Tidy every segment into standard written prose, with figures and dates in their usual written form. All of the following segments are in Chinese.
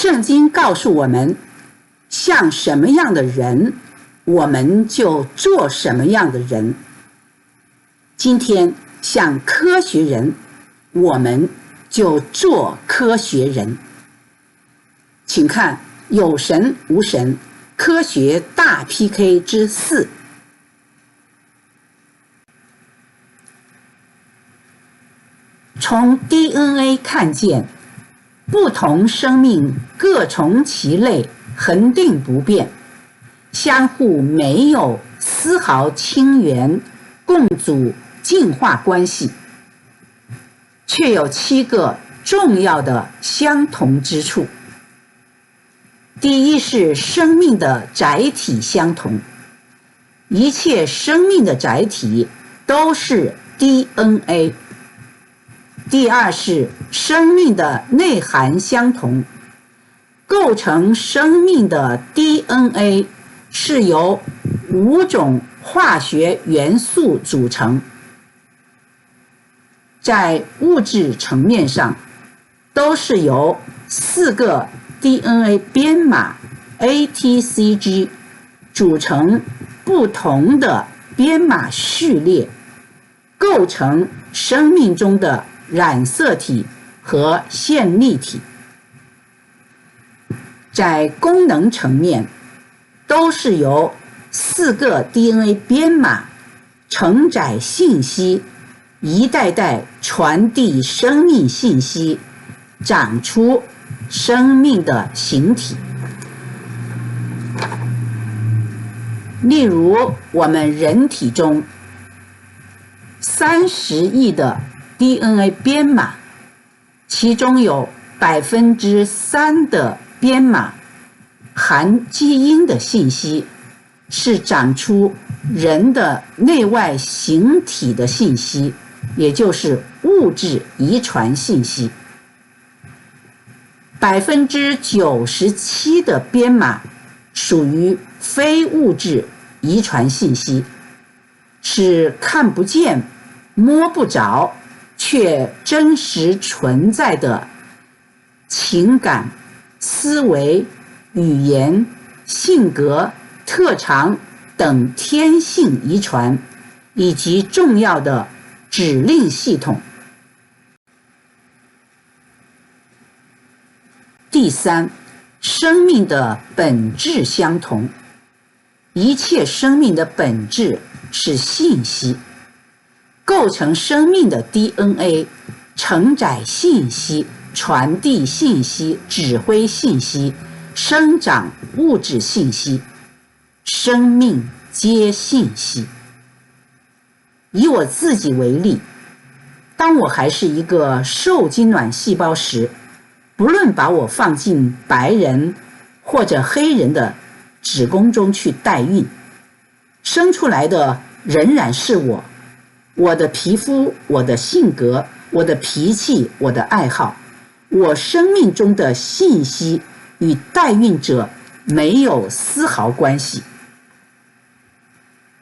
圣经告诉我们，像什么样的人，我们就做什么样的人。今天像科学人，我们就做科学人。请看有神无神科学大 PK 之4。从 DNA 看见，不同生命各从其类，恒定不变，相互没有丝毫亲缘共组进化关系，却有7个重要的相同之处。第一是生命的载体相同，一切生命的载体都是 DNA。第二是生命的内涵相同，构成生命的 DNA 是由5种化学元素组成。在物质层面上，都是由4个 DNA 编码 ATCG 组成不同的编码序列，构成生命中的染色体和线粒体。在功能层面，都是由4个 DNA 编码承载信息，一代代传递生命信息，长出生命的形体。例如我们人体中30亿的 DNA 编码，其中有 3% 的编码含基因的信息，是长出人的内外形体的信息，也就是物质遗传信息。97% 的编码属于非物质遗传信息，是看不见、摸不着却真实存在的情感、思维、语言、性格、特长等天性遗传，以及重要的指令系统。第3，生命的本质相同。一切生命的本质是信息，构成生命的 DNA 承载信息、传递信息、指挥信息、生长物质信息，生命皆信息。以我自己为例，当我还是一个受精卵细胞时，不论把我放进白人或者黑人的子宫中去代孕，生出来的仍然是我，我的皮肤、我的性格、我的脾气、我的爱好，我生命中的信息与代孕者没有丝毫关系。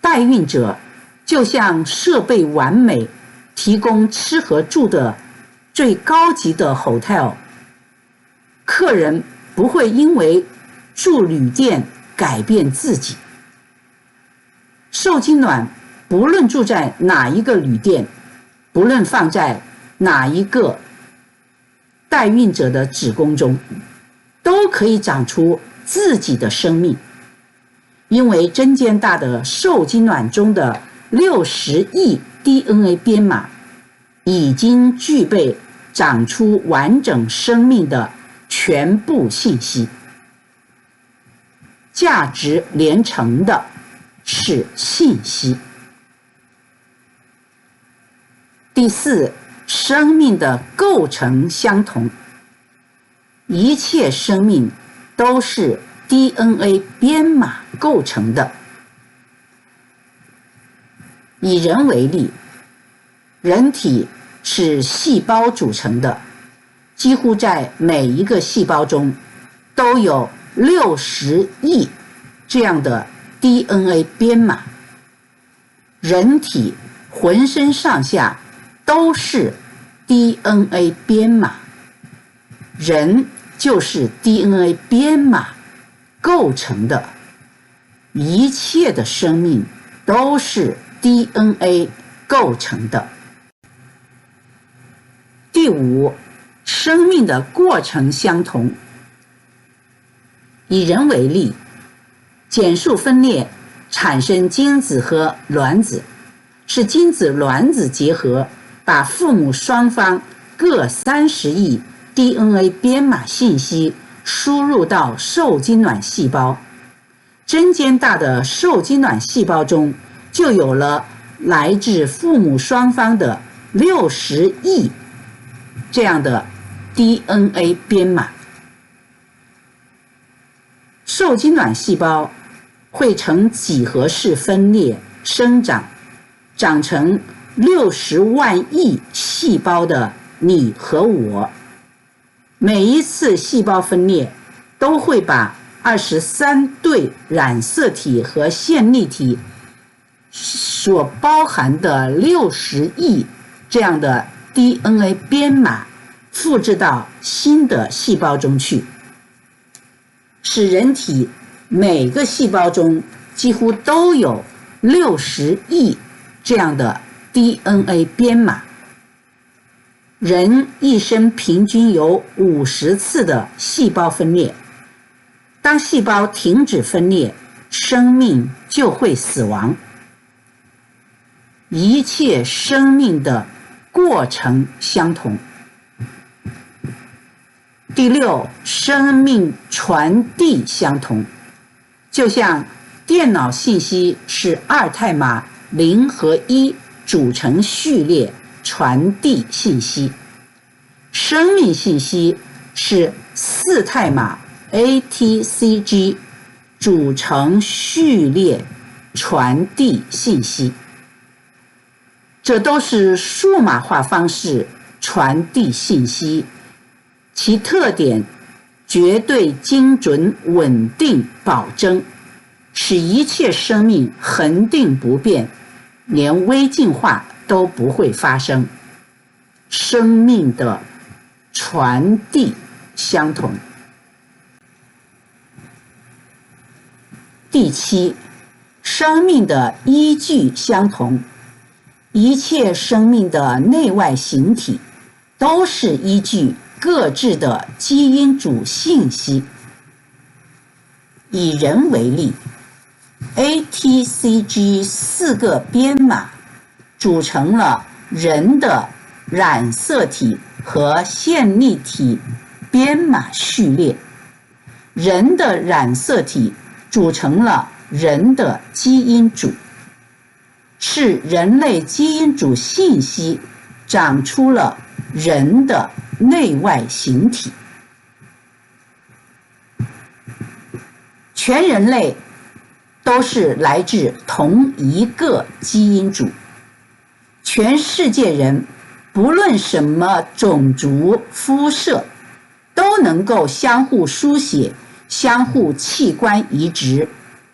代孕者就像设备完美、提供吃和住的最高级的 hotel， 客人不会因为住旅店改变自己。受精卵不论住在哪一个旅店，不论放在哪一个代孕者的子宫中，都可以长出自己的生命。因为针尖大的受精卵中的60亿 DNA 编码已经具备长出完整生命的全部信息。价值连城的是信息。第4，生命的构成相同。一切生命都是 DNA 编码构成的。以人为例，人体是细胞组成的，几乎在每一个细胞中都有60亿这样的 DNA 编码。人体浑身上下都是 DNA 编码。人就是 DNA 编码构成的，一切的生命都是 DNA 构成的。第五，生命的过程相同。以人为例，减数分裂产生精子和卵子，是精子卵子结合，把父母双方各30亿 DNA 编码信息输入到受精卵细胞。针尖大的受精卵细胞中就有了来自父母双方的60亿这样的 DNA 编码。受精卵细胞会呈几何式分裂生长，长成60万亿细胞的你和我。每一次细胞分裂都会把23对染色体和线粒体所包含的60亿这样的 DNA 编码复制到新的细胞中去，使人体每个细胞中几乎都有60亿这样的 DNA 编码。人一生平均有50次的细胞分裂，当细胞停止分裂，生命就会死亡。一切生命的过程相同。第六，生命传递相同。就像电脑信息是2态码0和1组成序列传递信息，生命信息是4态码 ATCG 组成序列传递信息。这都是数码化方式传递信息，其特点绝对精准、稳定、保证，使一切生命恒定不变，连微进化都不会发生。生命的传递相同。第七，生命的依据相同。一切生命的内外形体都是依据各自的基因组信息。以人为例， ATCG 4个编码组成了人的染色体和线粒体编码序列，人的染色体组成了人的基因组，是人类基因组信息长出了人的内外形体。全人类都是来自同一个基因组，全世界人不论什么种族、肤色，都能够相互输血、相互器官移植、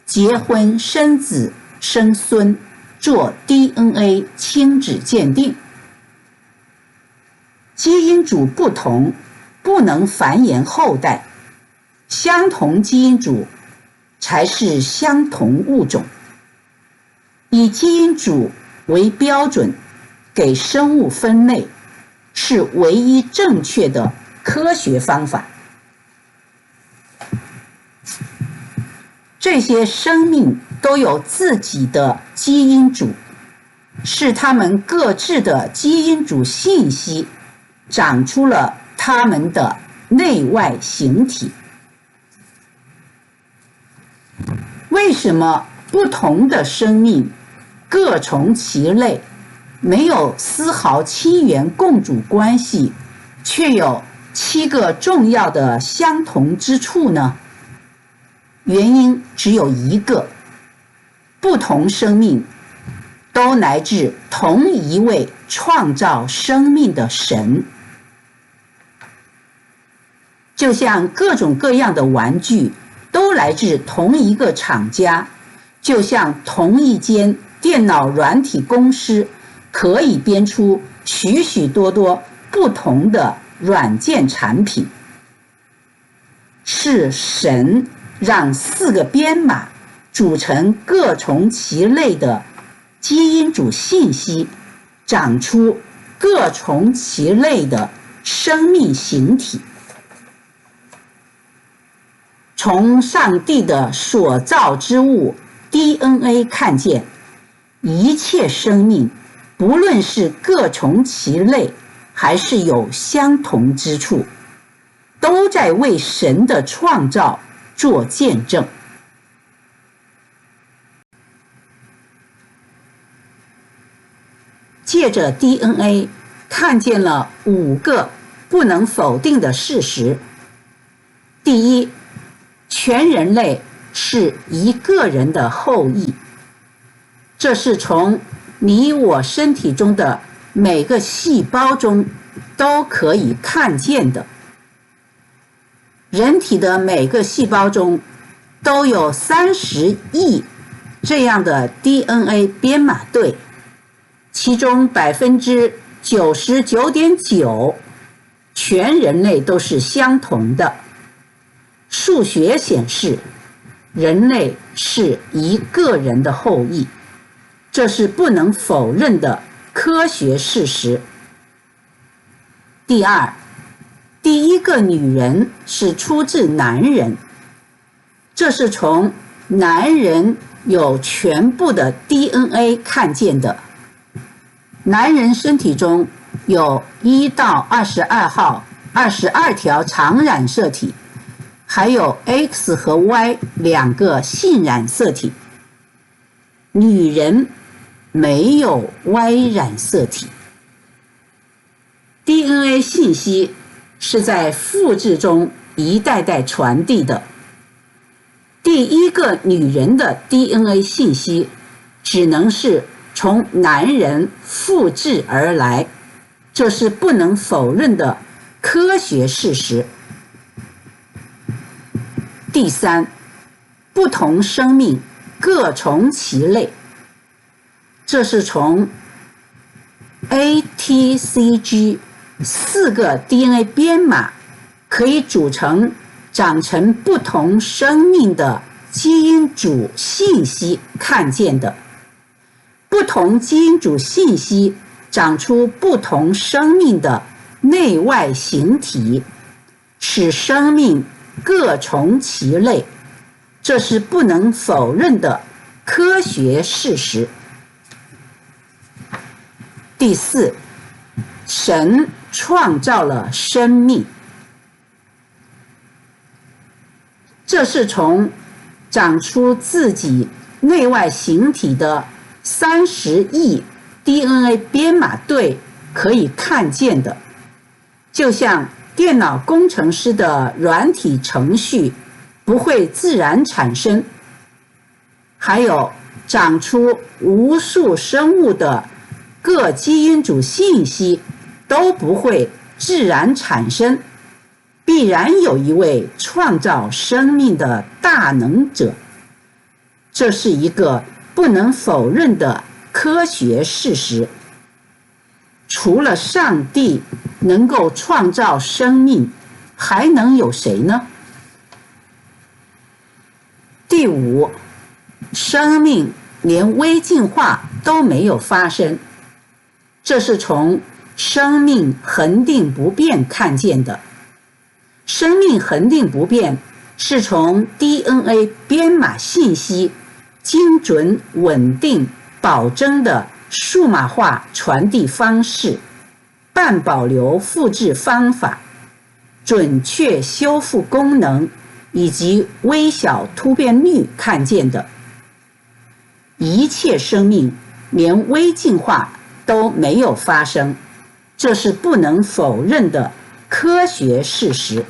结婚、生子、生孙，做 DNA 亲子鉴定。基因组不同，不能繁衍后代，相同基因组才是相同物种。以基因组为标准给生物分类，是唯一正确的科学方法。这些生命都有自己的基因组，是他们各自的基因组信息长出了他们的内外形体。为什么不同的生命各从其类，没有丝毫亲缘共主关系，却有7个重要的相同之处呢？原因只有一个，不同生命都来自同一位创造生命的神。就像各种各样的玩具都来自同一个厂家，就像同一间电脑软体公司可以编出许许多多不同的软件产品。是神让4个编码组成各从其类的基因组信息，长出各从其类的生命形体。从上帝的所造之物 DNA 看见，一切生命，不论是各从其类，还是有相同之处，都在为神的创造做见证。借着 DNA 看见了5个不能否定的事实。第一，全人类是一个人的后裔，这是从你我身体中的每个细胞中都可以看见的。人体的每个细胞中都有30亿这样的 DNA 编码对，其中 99.9% 全人类都是相同的。数学显示，人类是一个人的后裔，这是不能否认的科学事实。第二，第一个女人是出自男人，这是从男人有全部的 DNA 看见的。男人身体中有1到22号22条常染色体，还有 X 和 Y 2个性染色体。女人没有 Y 染色体。DNA 信息是在复制中一代代传递的。第一个女人的 DNA 信息只能是从男人复制而来，这是不能否认的科学事实。第三，不同生命各从其类，这是从 ATCG 4个 DNA 编码可以组成长成不同生命的基因组信息看见的。不同基因组信息长出不同生命的内外形体，使生命各从其类，这是不能否认的科学事实。第四，神创造了生命，这是从长出自己内外形体的30亿 DNA 编码对可以看见的。就像电脑工程师的软体程序不会自然产生，还有长出无数生物的各基因组信息都不会自然产生，必然有一位创造生命的大能者，这是一个不能否认的科学事实。除了上帝能够创造生命，还能有谁呢？第五，生命连微进化都没有发生，这是从生命恒定不变看见的。生命恒定不变是从 DNA 编码信息精准、稳定、保真的数码化传递方式、半保留复制方法、准确修复功能以及微小突变率看见的。一切生命连微进化都没有发生，这是不能否认的科学事实。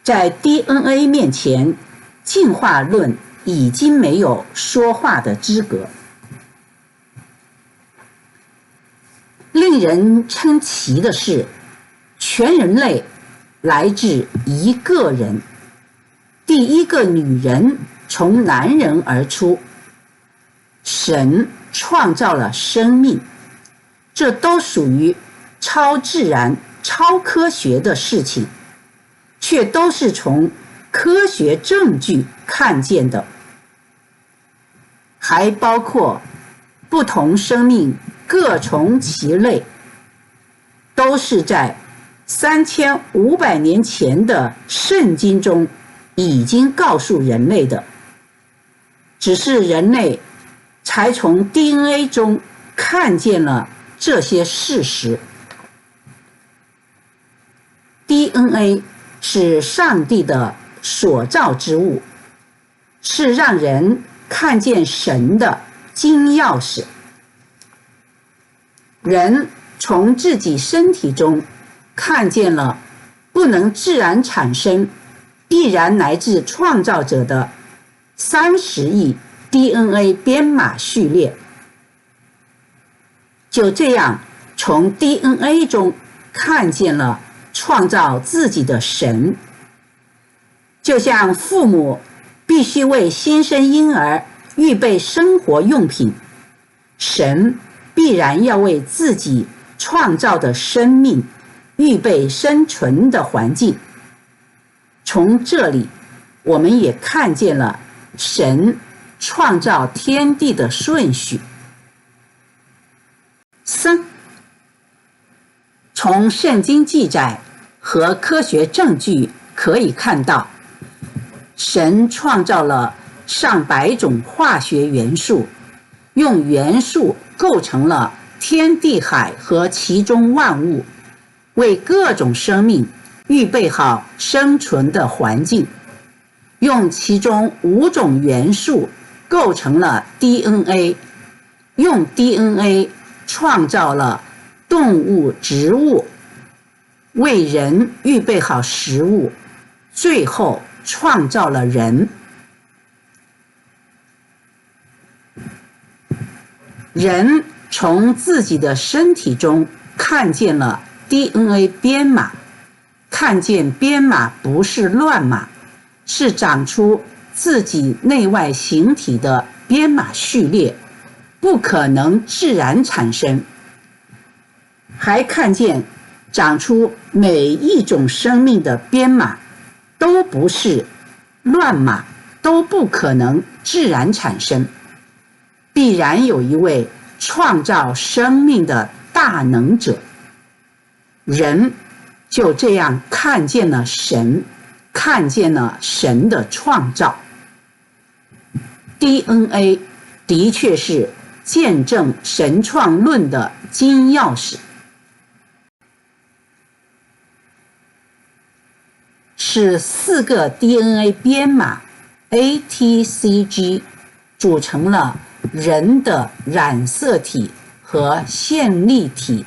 在 DNA 面前，进化论已经没有说话的资格。令人称奇的是，全人类来自一个人，第一个女人从男人而出。神创造了生命，这都属于超自然、超科学的事情。却都是从科学证据看见的，还包括不同生命各从其类，都是在3500年前的圣经中已经告诉人类的，只是人类才从 DNA 中看见了这些事实。DNA 是上帝的所造之物，是让人看见神的金钥匙。人从自己身体中看见了不能自然产生，必然来自创造者的30亿 DNA 编码序列。就这样，从 DNA 中看见了创造自己的神。就像父母必须为新生婴儿预备生活用品，神必然要为自己创造的生命预备生存的环境。从这里，我们也看见了神创造天地的顺序。3. 从圣经记载和科学证据可以看到，神创造了上百种化学元素，用元素构成了天地海和其中万物，为各种生命预备好生存的环境。用其中5种元素构成了 DNA， 用 DNA 创造了动物、植物，为人预备好食物，最后创造了人。人从自己的身体中看见了 DNA 编码，看见编码不是乱码，是长出自己内外形体的编码序列，不可能自然产生。还看见长出每一种生命的编码都不是乱码，都不可能自然产生，必然有一位创造生命的大能者。人就这样看见了神，看见了神的创造。DNA 的确是见证神创论的金钥匙，是4个 DNA 编码 ATCG 组成了人的染色体和线粒体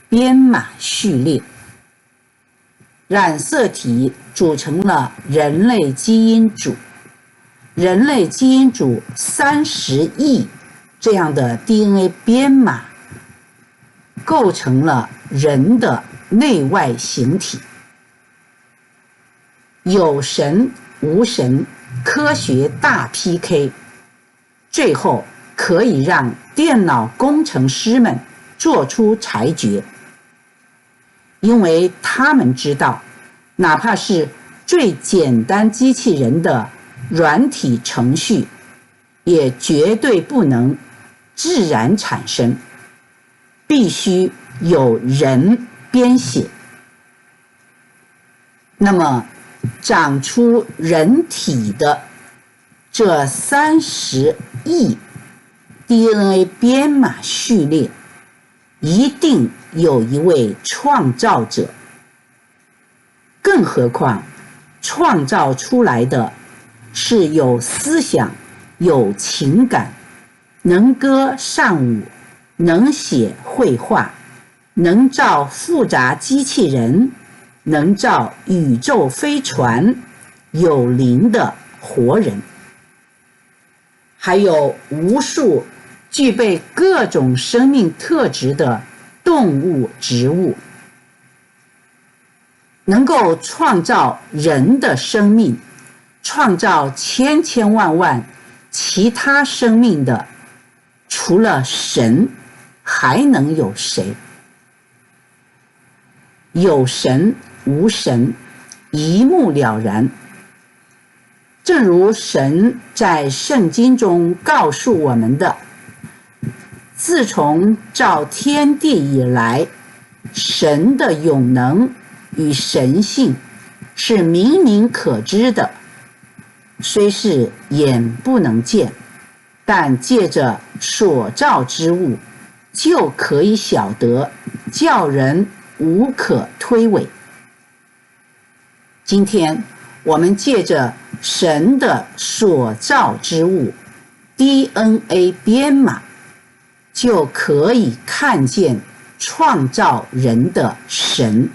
编码序列。染色体组成了人类基因组，人类基因组30亿这样的 DNA 编码构成了人的内外形体。有神无神，科学大 PK， 最后可以让电脑工程师们做出裁决，因为他们知道，哪怕是最简单机器人的软体程序，也绝对不能自然产生，必须有人编写。那么长出人体的这30亿 DNA 编码序列，一定有一位创造者。更何况创造出来的是有思想、有情感，能歌善舞，能写绘画，能造复杂机器人，能造宇宙飞船，有灵的活人，还有无数具备各种生命特质的动物、植物。能够创造人的生命，创造千千万万其他生命的，除了神，还能有谁？有神无神，一目了然。正如神在圣经中告诉我们的，自从造天地以来，神的永能与神性是明明可知的，虽是眼不能见，但借着所造之物就可以晓得，叫人无可推诿。今天我们借着神的所造之物 DNA 编码，就可以看见创造人的神。